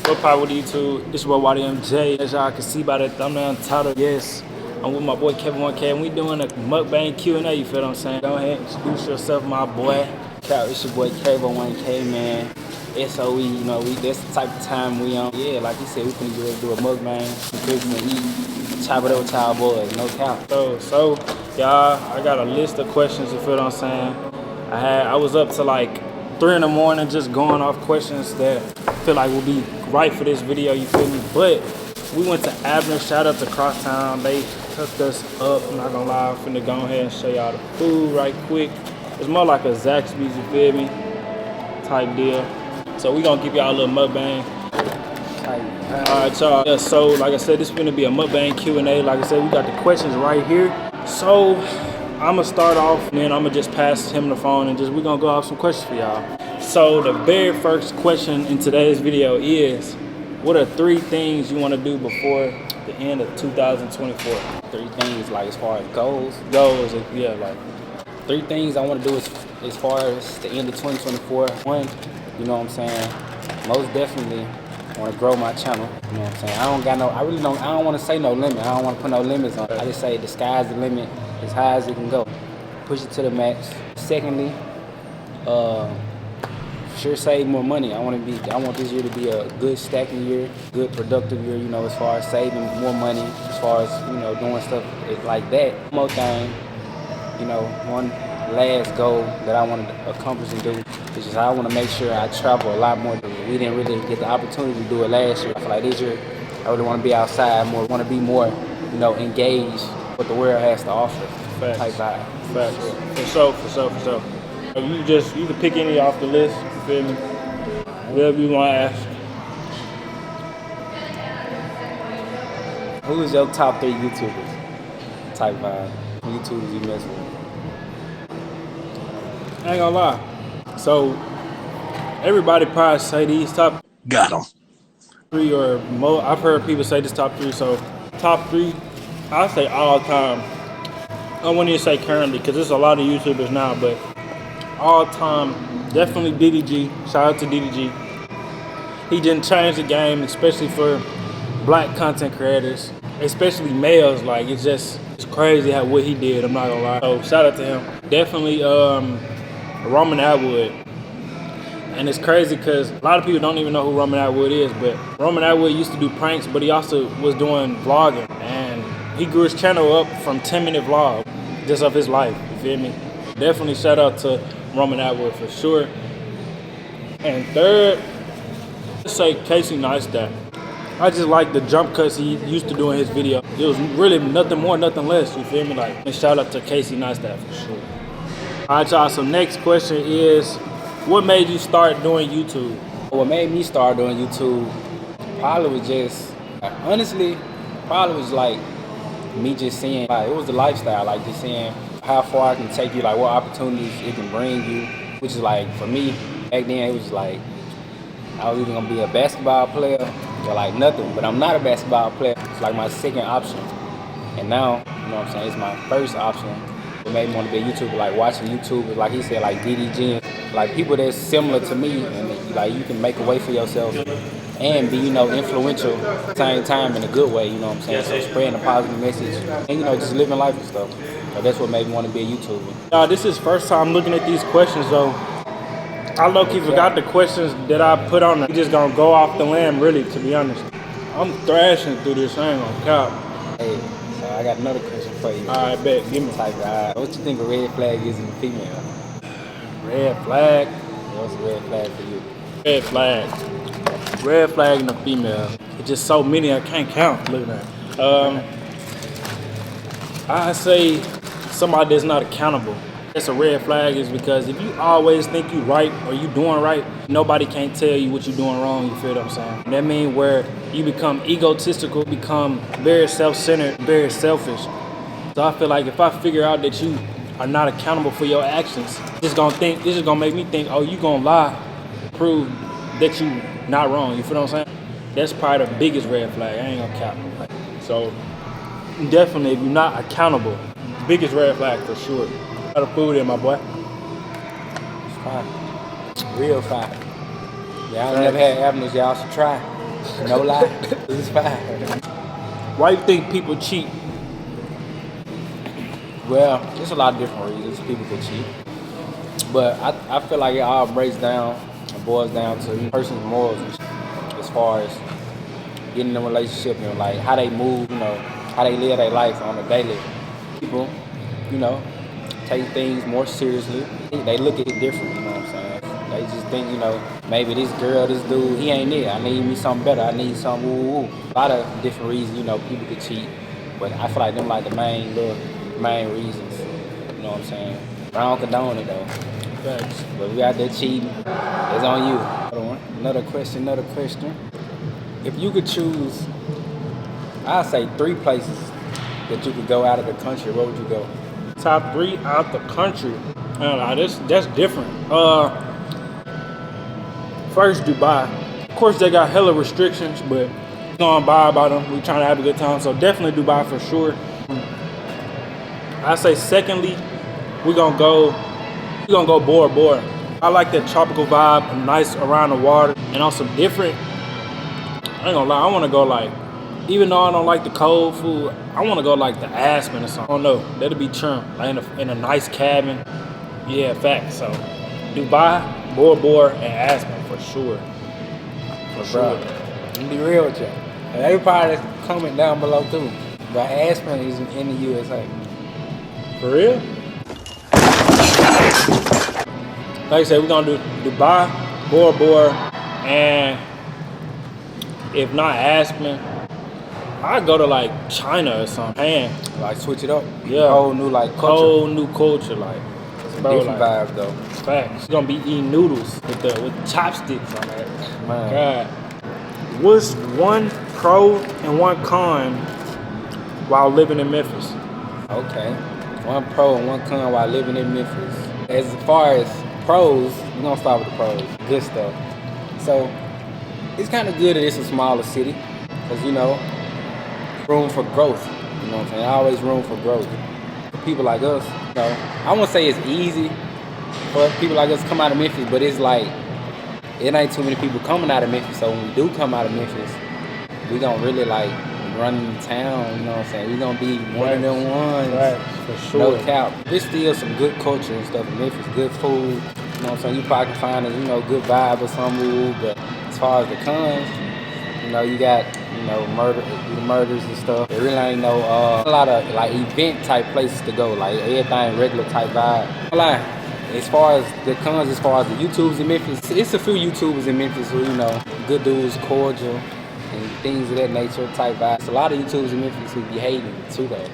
What part with YouTube? This is what YDMJ. As y'all can see by the thumbnail and title, yes, I'm with my boy Kayvo1k, and we doing a mukbang Q&A. You feel what I'm saying? Go ahead, introduce yourself, my boy. It's your boy Kayvo1k, man. SOE, you know, that's the type of time we on. Yeah, like he said, we finna get ready to do a mukbang. We finna eat, chop it up with y'all boys, no count. So y'all, I got a list of questions. You feel what I'm saying? I was up to like 3 in the morning just going off questions that I feel like will be right for this video, you feel me? But we went to Abner, shout out to Crosstown. They hooked us up. I'm not gonna lie, I'm finna go ahead and show y'all the food right quick. It's more like a Zaxby's, you feel me? Type deal. So we gonna give y'all a little mukbang. Alright, y'all. Yeah, so like I said, this is gonna be a mukbang Q&A. Like I said, we got the questions right here. So I'ma start off, and then I'ma just pass him the phone and we gonna go off some questions for y'all. So the very first question in today's video is, what are 3 things you wanna do before the end of 2024? 3 things, like as far as goals, yeah, like 3 things I want to do as far as the end of 2024. One, you know what I'm saying, most definitely want to grow my channel. You know what I'm saying? I don't want to say no limit. I don't want to put no limits on it. I just say the sky's the limit, as high as it can go. Push it to the max. Secondly, sure save more money. I want this year to be a good stacking year, good productive year, you know, as far as saving more money, as far as, you know, doing stuff like that. One more thing, you know, one last goal that I want to accomplish and do is just I want to make sure I travel a lot more. We didn't really get the opportunity to do it last year. I feel like this year I really want to be outside more, want to be more, you know, engaged what the world has to offer. Facts. Type vibe. For sure. You can pick any off the list, you feel me? Whatever you want to ask. Who is your top 3 YouTubers? Type vibe. YouTubers you mess with. I ain't gonna lie. So everybody probably say these top Got him. 3 or more. I've heard people say this top 3. So top 3, I'll say all time. I wouldn't even say currently because there's a lot of YouTubers now, but all time, definitely DDG. Shout out to DDG. He didn't change the game, especially for black content creators, especially males. Like it's crazy what he did. I'm not gonna lie. So shout out to him. Definitely Roman Atwood. And it's crazy because a lot of people don't even know who Roman Atwood is, but Roman Atwood used to do pranks, but he also was doing vlogging. And he grew his channel up from 10-minute vlog just of his life, you feel me? Definitely shout out to Roman Atwood for sure. And third, let's say Casey Neistat. I just like the jump cuts he used to do in his video. It was really nothing more, nothing less, you feel me? Like, and shout out to Casey Neistat for sure. All right, y'all, so next question is, what made you start doing YouTube? What made me start doing YouTube probably was just, honestly, probably was like me just seeing, like, it was the lifestyle, like just seeing how far I can take you, like what opportunities it can bring you, which is like, for me, back then it was like, I was either gonna be a basketball player or like nothing, but I'm not a basketball player. It's like my second option. And now, you know what I'm saying, it's my first option. It made me want to be a YouTuber, like watching YouTubers, like he said, like DDG, like people that's similar to me, and like you can make a way for yourself and be, you know, influential at the same time in a good way, you know what I'm saying? So spreading a positive message and, you know, just living life and stuff. So that's what made me want to be a YouTuber. This is first time looking at these questions though. I low-key forgot the questions that I put on there. We just gonna go off the limb, really, to be honest. I'm thrashing through this, I ain't gonna count. Hey, so I got another question for you. All right, bet, give me. Like, what you think a red flag is in a female? Red flag? What's a red flag for you? Red flag. Red flag in a female. It's just so many I can't count. Look at that. I say somebody that's not accountable. That's a red flag, is because if you always think you right or you doing right, nobody can't tell you what you're doing wrong, you feel what I'm saying? And that means where you become egotistical, become very self-centered, very selfish. So I feel like if I figure out that you are not accountable for your actions, it's just gonna make me think, oh, you gonna lie, prove that you not wrong, you feel what I'm saying? That's probably the biggest red flag, I ain't gonna count. So definitely, if you're not accountable, biggest red flag for sure. Got the food in, my boy. It's fine. Real fine. Y'all never had avenues, y'all should try. No lie, it's fire. Why you think people cheat? Well, there's a lot of different reasons people could cheat. But I feel like it all breaks down and boils down to the person's morals as far as getting in a relationship and like how they move, how they live their life on a daily. People, you know, take things more seriously. They look at it different, you know what I'm saying? They just think, maybe this girl, this dude, he ain't it. I need me something better. I need something woo. A lot of different reasons, people could cheat. But I feel like them like the main reasons. You know what I'm saying? I don't condone it though. Facts. But we out there cheating. It's on you. Hold on. Another question. If you could choose, I'd say 3 places that you could go out of the country, where would you go? Top 3 out the country. That's different. First, Dubai. Of course, they got hella restrictions, but we gonna abide by them. We trying to have a good time, so definitely Dubai for sure. I say secondly, we gonna go Bora Bora. I like that tropical vibe, nice around the water, and on some different. I ain't gonna lie, I want to go like, even though I don't like the cold food, I want to go like the Aspen or something. I don't know, that'll be trim, like in a nice cabin. Yeah, facts. So Dubai, Bora Bora, and Aspen for sure. For sure. Bro, I'm be real with you. And everybody comment down below too. But Aspen is in the USA. For real? Like I said, we're gonna do Dubai, Bora Bora, and if not Aspen, I'd go to like China or something. Like switch it up. Yeah. Whole new like culture. Whole new culture, like. Bro, Different vibes though. Facts. We're gonna be eating noodles with chopsticks on that. Man. God. What's one pro and one con while living in Memphis? Okay. One pro and one con while living in Memphis. As far as pros, we're gonna start with the pros. Good stuff. So it's kind of good that it's a smaller city, because room for growth. You know what I'm saying? Always room for growth. For people like us, I won't say it's easy for people like us to come out of Memphis, but it's like it ain't too many people coming out of Memphis. So when we do come out of Memphis, we gonna really like run the town. You know what I'm saying? We gonna be one of them ones. Right, for sure. No cap. There's still some good culture and stuff in Memphis. Good food. You know what I'm saying? You probably can find a good vibe or something. But as far as the cons, you got murders and stuff. There really ain't a lot of like event type places to go. Like everything regular type vibe. Like as far as the cons, as far as the YouTubers in Memphis, it's a few YouTubers in Memphis who good dudes, cordial, and things of that nature type vibe. It's a lot of YouTubers in Memphis who be hating too though.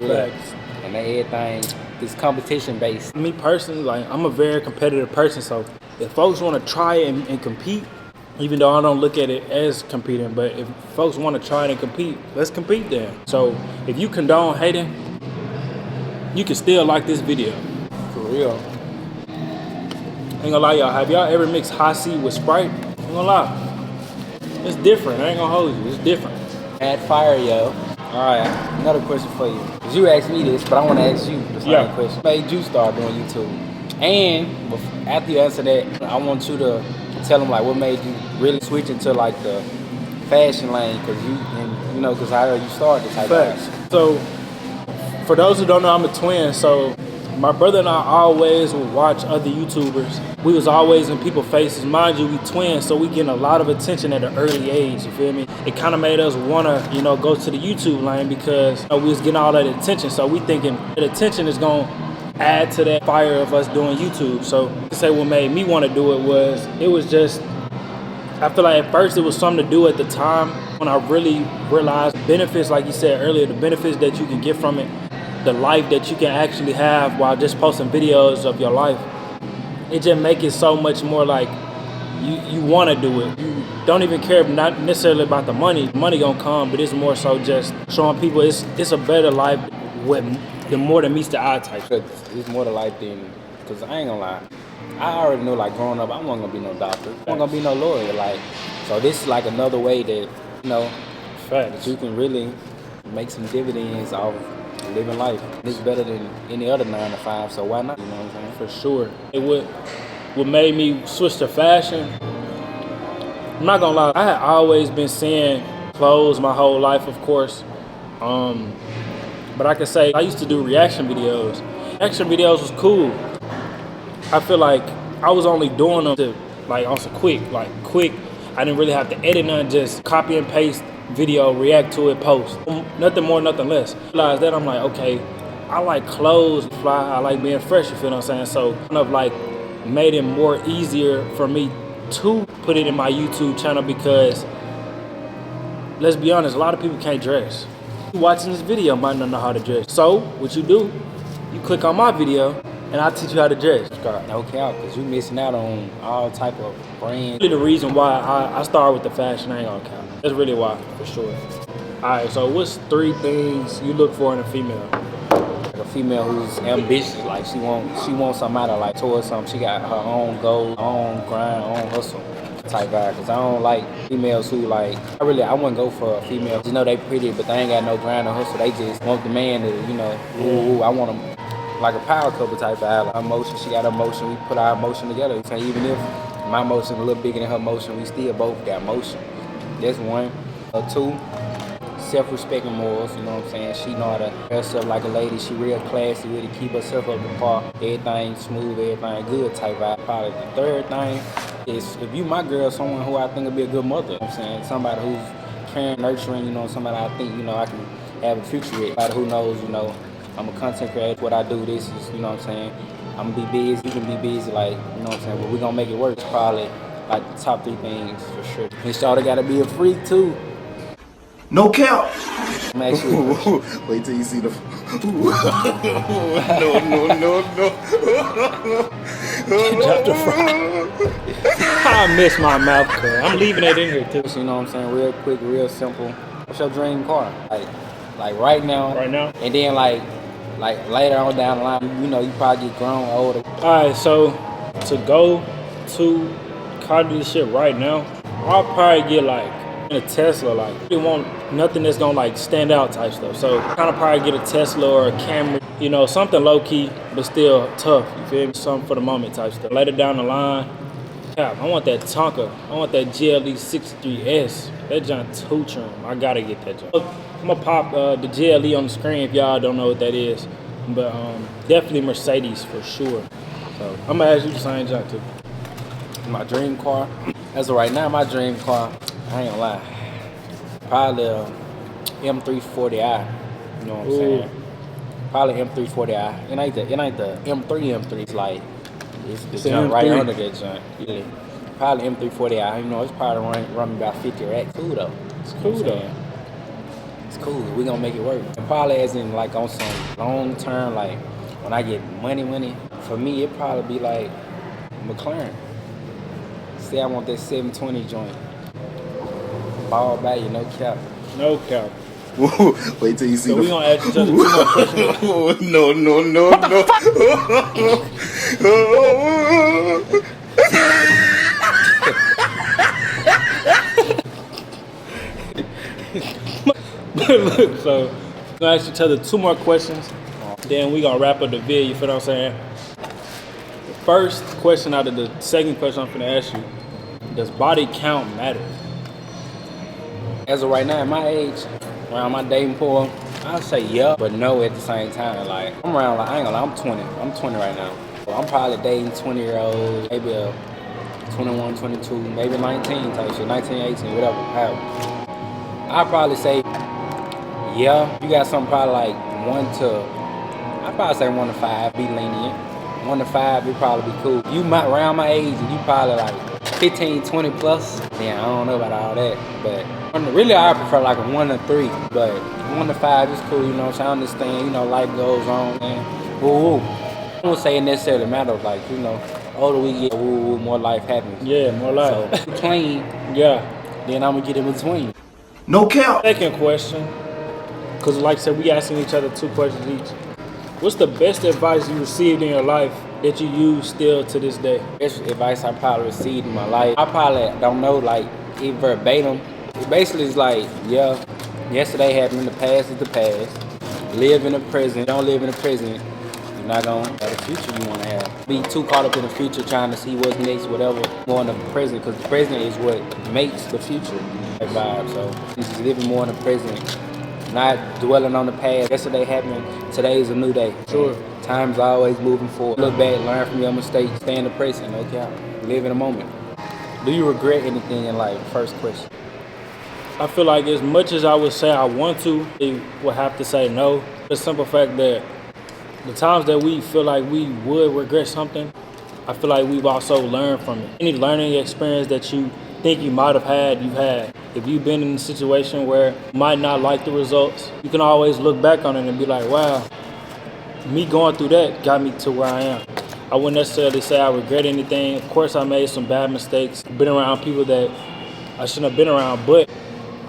Facts. And everything is competition based. Me personally, like I'm a very competitive person, so if folks want to try it and compete, even though I don't look at it as competing, but if folks want to try it and compete, let's compete then. So if you condone hating, you can still like this video. For real. Ain't gonna lie, y'all. Have y'all ever mixed hot C with Sprite? Ain't gonna lie. It's different. I ain't gonna hold you. It's different. Add fire, yo. All right, another question for you. Cause you asked me this, but I want to ask you the same question. What made you start doing YouTube? And after you answer that, I want you to tell them like what made you really switch into like the fashion lane, because because I heard you started the type of. So, for those who don't know, I'm a twin. So, my brother and I always would watch other YouTubers. We was always in people's faces. Mind you, we twins, so we getting a lot of attention at an early age. You feel me? It kind of made us wanna, go to the YouTube lane because we was getting all that attention. So we thinking that attention is gonna add to that fire of us doing YouTube. So to say what made me want to do it was just, I feel like at first it was something to do at the time when I really realized benefits, like you said earlier, the benefits that you can get from it, the life that you can actually have while just posting videos of your life. It just make it so much more like you want to do it. You don't even care, not necessarily about the money. Money gonna come, but it's more so just showing people it's a better life with the more than meets the eye type. It's more to life than, because I ain't gonna lie, I already knew like growing up I wasn't gonna be no doctor, I wasn't gonna be no lawyer, like, so this is like another way that that you can really make some dividends off living life. It's better than any other 9 to 5, so why not? You know what I'm saying? For sure. What made me switch to fashion, I'm not gonna lie, I had always been seeing clothes my whole life, of course. But I can say I used to do reaction videos. Reaction videos was cool. I feel like I was only doing them to, like, on some quick. I didn't really have to edit none, just copy and paste video, react to it, post. Nothing more, nothing less. I realized that, I'm like, okay, I like clothes, fly, I like being fresh, you feel what I'm saying? So kind of like made it more easier for me to put it in my YouTube channel because, let's be honest, a lot of people can't dress. You watching this video might not know how to dress. So what you do, you click on my video and I'll teach you how to dress. No cap, because you missing out on all type of brands. Really the reason why I started with the fashion, I ain't gonna count. That's really why, for sure. All right, so what's 3 things you look for in a female? Like a female who's ambitious, like she wants somebody like towards something. She got her own goal, her own grind, her own hustle type vibe. Cause I don't like females who like, I wouldn't go for a female. You know they pretty, but they ain't got no grind or hustle. They just want the man to, you know, ooh, I want them like a power couple type vibe. Like emotion, she got emotion. We put our emotion together. So even if my emotion a little bigger than her emotion, we still both got emotion. That's 1. 2, self-respect and morals, you know what I'm saying? She know how to dress herself like a lady. She real classy, really keep herself up to par. Everything smooth, everything good type vibe. Probably the 3rd thing is, if you my girl, someone who I think will be a good mother, you know what I'm saying? Somebody who's caring, nurturing, you know, somebody I think, you know, I can have a future with. Somebody who knows, you know, I'm a content creator. What I do, this is, you know what I'm saying? I'm gonna be busy, you can be busy, like, you know what I'm saying? But we gonna make it work. It's probably like the top 3 things for sure. And y'all gotta be a freak too. No cap. Wait till you see the. Drop the fry. I miss my mouth cut. I'm leaving it in here too. You know what I'm saying? Real quick, real simple. What's your dream car? Like right now. Right now? And then like later on down the line, you know, you probably get grown, older. Alright, so to go to car dealership right now, I'll probably get like a Tesla. Like, you want nothing that's gonna like stand out type stuff. So kind of probably get a Tesla or a Camry, you know, something low key but still tough. You feel me? Something for the moment type stuff. Later down the line, I want that Tonka. I want that GLE 63S. That John 2 trim. I gotta get that John. I'm gonna pop the GLE on the screen if y'all don't know what that is. But definitely Mercedes for sure. So I'm gonna ask you the same John too. My dream car. As of right now, my dream car, I ain't gonna lie, probably M340i. You know what I'm saying? Probably M340i. It ain't the M3. It's like it's the junk right under that junk. Yeah. Probably M340i. You know, it's probably running about 50 racks. Cool though. It's cool though. It's cool. We gonna make it work. And probably as in like on some long term, like when I get money. For me, it probably be like McLaren. Say I want that 720 joint. Ball value, no cap. No cap. Wait till you see so the. We gonna ask each other 2 more questions. No. Look, so we're gonna ask each other 2 more questions. Then we gonna wrap up the video, you feel what I'm saying? The first question out of the second question I'm gonna ask you, does body count matter? As of right now, at my age, around my dating pool, I'll say yeah, but no at the same time. Like, I'm around, like, I ain't gonna lie, I'm 20. I'm 20 right now. So I'm probably dating 20-year-olds, maybe a 21, 22, maybe 19 type shit, 19, 18, whatever, however. I'd probably say yeah. You got something probably like I'd probably say 1 to 5, be lenient. 1 to 5, it'd probably be cool. You around my age and you probably like 15, 20 plus, then I don't know about all that. But really I prefer like a 1 to 3, but 1 to 5 is cool, you know what I'm saying? I understand, you know, life goes on, man. Woo-woo. I don't say it necessarily matters, like, you know, older we get, woo-woo, more life happens. Yeah, more life. So, clean, yeah. then I'm gonna get in between. No cap. Second question, because like I said, we asking each other 2 questions each. What's the best advice you received in your life that you use still to this day? Best advice I probably received in my life, I probably don't know, like, it verbatim. It basically is like, yeah, yesterday happened, in the past is the past. Live in the present. Don't live in the present, you're not gonna have the future you wanna have. be too caught up in the future trying to see what's next, whatever, more in the present, because the present is what makes the future. That vibe. So just living more in the present, not dwelling on the past. Yesterday happened, today is a new day. Sure. Time's always moving forward. Look back, learn from your mistakes, stay in the present, no cap. Live in the moment. Do you regret anything in life? First question. I feel like as much as I would say I want to, I would have to say no. The simple fact that the times that we feel like we would regret something, I feel like we've also learned from it. Any learning experience that you think you might have had, you've had. If you've been in a situation where you might not like the results, you can always look back on it and be like, wow, me going through that got me to where I am. I wouldn't necessarily say I regret anything. Of course, I made some bad mistakes, been around people that I shouldn't have been around, but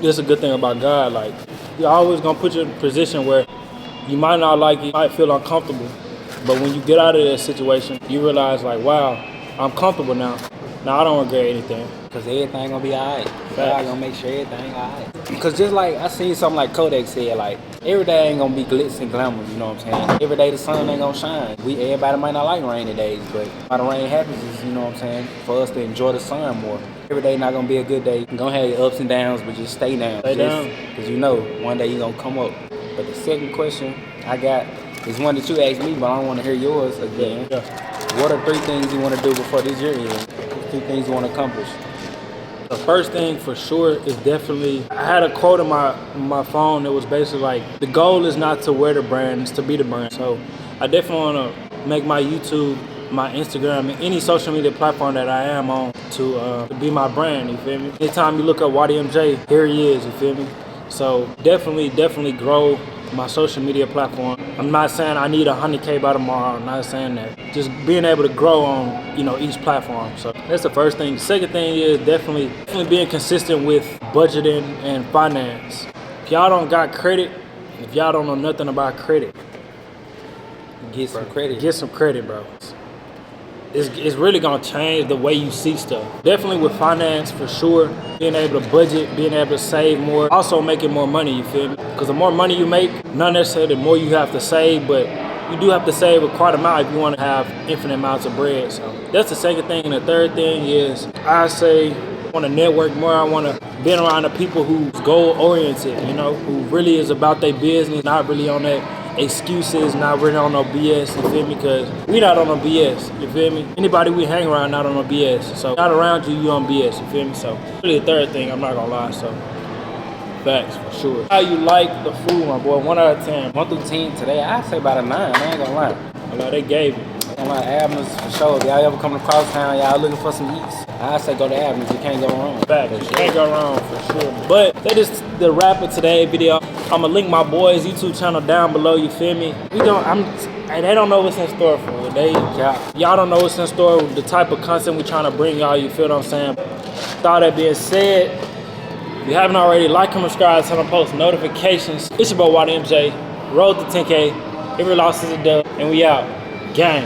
that's a good thing about God. Like, you're always gonna put you in a position where you might not like it, you might feel uncomfortable, but when you get out of that situation, you realize like, wow, I'm comfortable now. Now I don't regret anything. Cause everything gonna be alright. God gonna make sure everything alright. Cause just like I seen something like Kodak said, like every day ain't gonna be glitz and glamour, you know what I'm saying? Every day the sun ain't gonna shine. Everybody might not like rainy days, but why the rain happens is, you know what I'm saying, for us to enjoy the sun more. Every day not gonna be a good day. You're gonna have your ups and downs, but just stay down. Stay down. Cause you know one day you gonna come up. But the second question I got is one that you asked me, but I don't wanna hear yours again. Yeah. What are 3 things you wanna do before this year ends? 3 things you wanna accomplish? The first thing for sure is definitely, I had a quote in my phone that was basically like, the goal is not to wear the brand, it's to be the brand. So I definitely want to make my YouTube, my Instagram, and any social media platform that I am on to be my brand, you feel me? Anytime you look up YDMJ, here he is, you feel me? So definitely grow my social media platform. I'm not saying I need 100K by tomorrow. I'm not saying that. Just being able to grow on, each platform. So that's the first thing. The second thing is definitely being consistent with budgeting and finance. If y'all don't got credit, if y'all don't know nothing about credit, Get some credit. get some credit, bro. It's really gonna change the way you see stuff. Definitely with finance for sure. Being able to budget, being able to save more. Also making more money, you feel me? Because the more money you make, not necessarily the more you have to save, but you do have to save a quite amount if you want to have infinite amounts of bread. So that's the second thing. And the third thing is, I say, I want to network more. I want to be around the people who's goal oriented, who really is about their business, not really on that excuses, not really on no BS, you feel me? Because we not on no BS, you feel me? Anybody we hang around not on no BS. So not around you, you on BS, you feel me? So really the third thing, I'm not gonna lie, so facts for sure. How you like the food, my boy? 1 out of 10. 1 through 10 today, I'd say about a 9, I ain't gonna lie. I know they gave it. I'm like Avenues for sure. If y'all ever come to Crosstown, y'all looking for some eats, I say go to Avenues. You can't go wrong. Facts, you can't go wrong for sure. But that is the wrap of today's video. I'ma link my boys' YouTube channel down below. You feel me? They don't know what's in store for it. Y'all don't know what's in store. The type of content we trying to bring y'all. You feel what I'm saying? With all that being said, if you haven't already, like, comment, subscribe, turn on post notifications. It's your boy YDMJ. Road to 10K. Every loss is a dub, and we out. Gang.